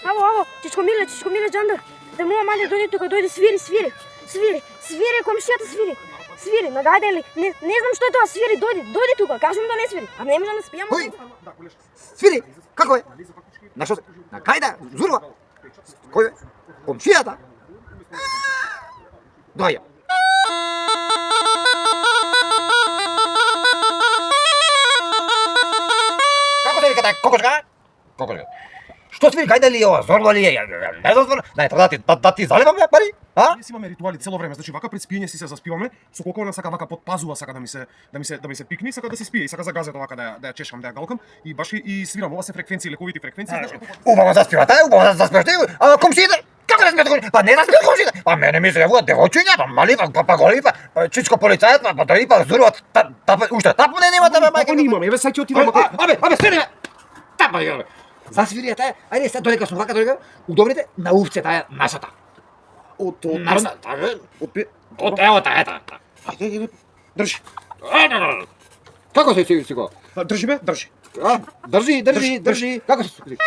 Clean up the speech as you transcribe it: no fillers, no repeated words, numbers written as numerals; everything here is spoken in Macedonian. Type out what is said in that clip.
Ало, чичко Миле, Джандър. Да моя маля дойде тук, дойде, свири, комшията свири, нагайде ли? Не знам що е това, свири, дойде тук, кажем да не свири. А не може да не спи, ама... Кой? Свири, како е? На што се? На кајда? Зурва? Кој е? Комшијата? Доја. Како се вика таа кокошка? Кокошка. Што свири, кајде ли е ова? Зорва ли е? Не знам стварно. Не, треба да ти заливам бе, пари? А? Ние си имаме ритуали цело време, значи вака пред спиење си се заспиваме, со кокона сака вака подпазува, сака да ми се пикне, сака да се спие и сака за газето вака да ја чешкам, да ја галкам и баш и свирам, ова се фреквенции, лековити фреквенции, значи Убаво заспивате, а комшиите? Како да смеете? Па не да смеете комшиите? Па мене ми се јавуваат девојчиња, па мали, па голи, па чичко полицајот, па тој па зуруват, уште тапу не немате бе, мајка. не имаме, еве сај ќе отидам. Абе, стани бе. Тапа ја. Засвири таа, ајде сега додека сум вака додека, удобрите на овце таа нашата. Од Народна, таа. од Ево таа. Ајде, држи. Како се го? Држи бе, држи. Држи. Како се?